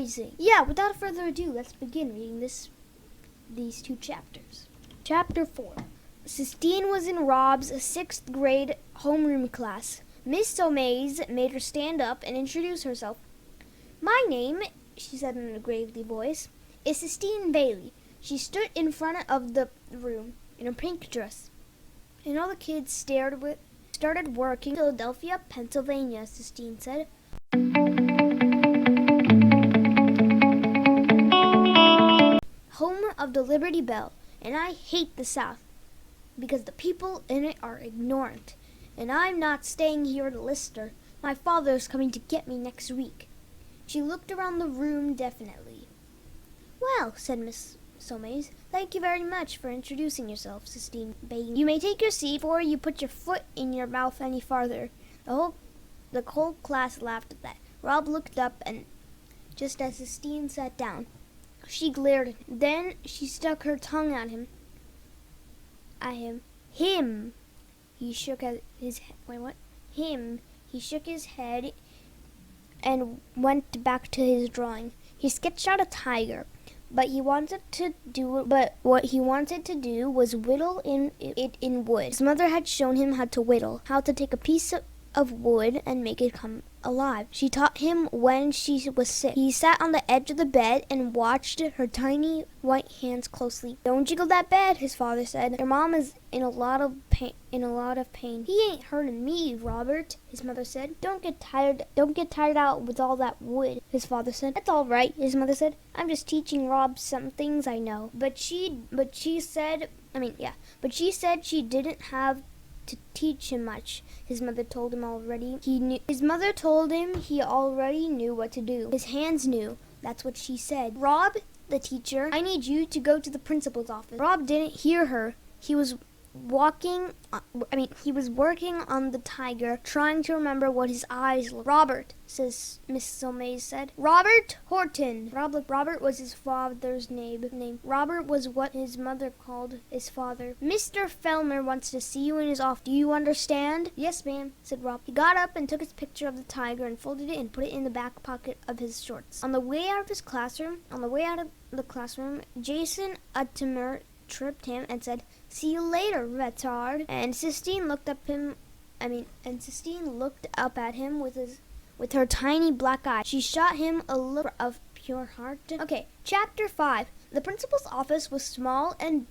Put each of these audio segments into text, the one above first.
amazing. Yeah, without further ado, let's begin reading these 2 chapters. Chapter 4. Sistine was in Rob's 6th grade homeroom class. Miss Somays made her stand up and introduce herself. "My name," she said in a gravely voice, "is Sistine Bailey." She stood in front of the room in a pink dress, and all the kids started working. "Philadelphia, Pennsylvania," Sistine said. "Home of the Liberty Bell, and I hate the South because the people in it are ignorant. And I'm not staying here to Lister. My father's coming to get me next week." She looked around the room definitely. "Well," said Miss Somays, "thank you very much for introducing yourself, Sistine Bailey. You may take your seat before you put your foot in your mouth any farther." The whole class laughed at that. Rob looked up, and just as Sistine sat down, she glared at him. Then she stuck her tongue at him. Him. He shook his head. Wait, what? Him. He shook his head and went back to his drawing. He sketched out a tiger, but what he wanted to do was whittle it in wood. His mother had shown him how to whittle, how to take a piece of wood and make it come alive. She taught him when she was sick. He sat on the edge of the bed and watched her tiny white hands closely. "Don't jiggle that bed," his father said. "Your mom is in a lot of pain. "He ain't hurting me, Robert," his mother said. Don't get tired out with all that wood," his father said. "That's all right," his mother said. "I'm just teaching Rob some things I know." But she said she didn't have to teach him much. His mother told him he already knew what to do. His hands knew. That's what she said. "Rob," the teacher, "I need you to go to the principal's office." Rob didn't hear her. He was working on the tiger, trying to remember what his eyes looked. "Robert," Miss Somays said. "Robert Horton." Robert was his father's name. Robert was what his mother called his father. "Mr. Fellmer wants to see you in his office. Do you understand?" "Yes, ma'am," said Rob. He got up and took his picture of the tiger and folded it and put it in the back pocket of his shorts. On the way out of the classroom, Jason Utimer tripped him and said, "See you later, retard." And Sistine looked up at him with her tiny black eye. She shot him a look of pure heart. Okay, chapter 5. The principal's office was small and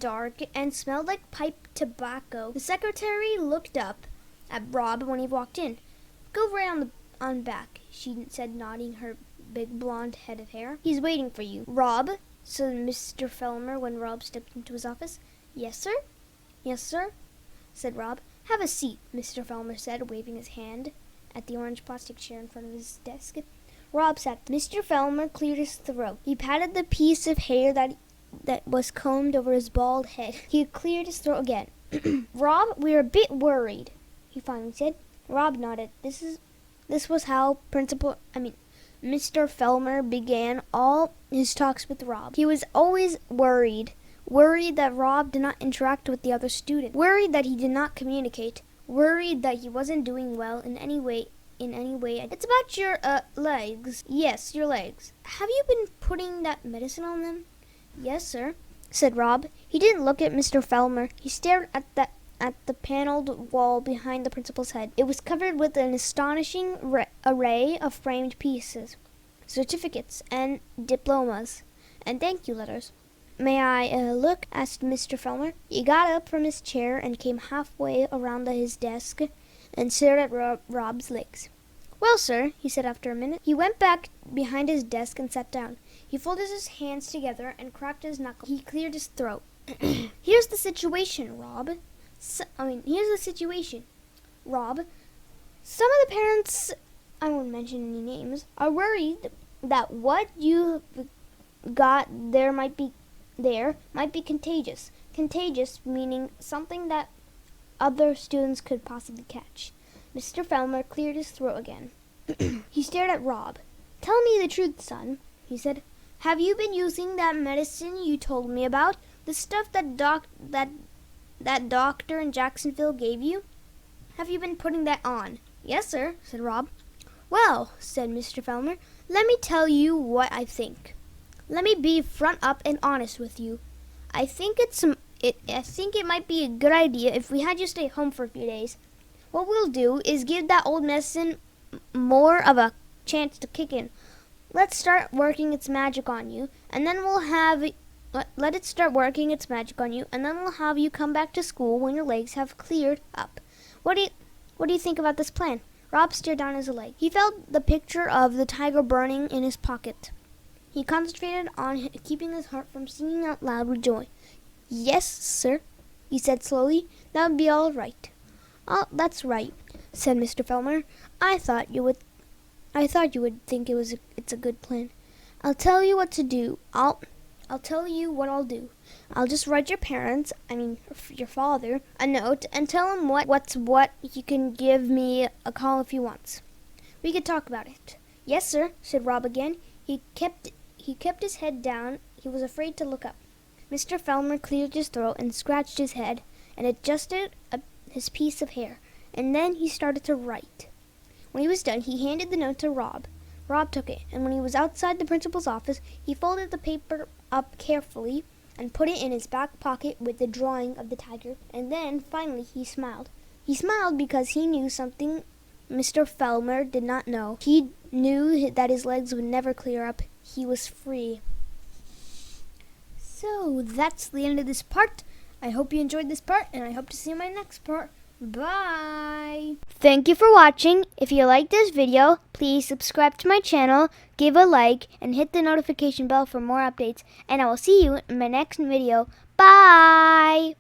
dark and smelled like pipe tobacco. The secretary looked up at Rob when he walked in. "Go right on back," she said, nodding her big blonde head of hair. "He's waiting for you." "Rob," said Mr. Fellmer when Rob stepped into his office. "Yes, sir?" "Yes, sir," said Rob. "Have a seat," Mr. Fellmer said, waving his hand at the orange plastic chair in front of his desk. Rob sat. Mr. Fellmer cleared his throat. He patted the piece of hair that was combed over his bald head. He cleared his throat again. "Rob, we're a bit worried," he finally said. Rob nodded. This was how Mr. Fellmer began all his talks with Rob. He was always worried that Rob did not interact with the other students, worried that he did not communicate, worried that he wasn't doing well in any way. "It's about your legs." "Yes, your legs. Have you been putting that medicine on them?" "Yes, sir," said Rob. He didn't look at Mr. Fellmer. He stared at the paneled wall behind the principal's head. It was covered with an astonishing array of framed pieces, certificates and diplomas, and thank you letters. "May I look?" asked Mr. Fellmer. He got up from his chair and came halfway around his desk and stared at Rob's legs. "Well, sir," he said after a minute. He went back behind his desk and sat down. He folded his hands together and cracked his knuckles. He cleared his throat. Here's the situation, Rob. Some of the parents, I won't mention any names, are worried that what you got there might be contagious. Contagious meaning something that other students could possibly catch. Mr. Fellmer cleared his throat again. He stared at Rob. "Tell me the truth, son," he said. "Have you been using that medicine you told me about? The stuff that doctor in Jacksonville gave you? Have you been putting that on?" "Yes, sir," said Rob. "Well," said Mr. Fellmer, Let me tell you what I think. Let me be front up and honest with you. I think it might be a good idea if we had you stay home for a few days. What we'll do is give that old medicine more of a chance to kick in. Let's start working its magic on you, and then let it start working its magic on you, and then we'll have you come back to school when your legs have cleared up. What do you think about this plan? Rob stared down his leg. He felt the picture of the tiger burning in his pocket. He concentrated on keeping his heart from singing out loud with joy. Yes, sir, he said slowly. That would be all right. Oh, that's right, said Mr. Fellmer. I thought you would think it's a good plan. I'll tell you what to do. I'll tell you what I'll do. I'll just write your father, a note and tell him what's what. He can give me a call if he wants. We could talk about it. Yes, sir, said Rob again. He kept his head down. He was afraid to look up. Mr. Fellmer cleared his throat and scratched his head and adjusted his piece of hair, and then he started to write. When he was done, he handed the note to Rob. Rob took it, and when he was outside the principal's office, he folded the paper up carefully and put it in his back pocket with the drawing of the tiger, and then finally he smiled. He smiled because he knew something Mr. Fellmer did not know. He knew that his legs would never clear up. He was free. So that's the end of this part. I hope you enjoyed this part, and I hope to see you in my next part. Bye! Thank you for watching. If you liked this video, please subscribe to my channel, give a like, and hit the notification bell for more updates. And I will see you in my next video. Bye!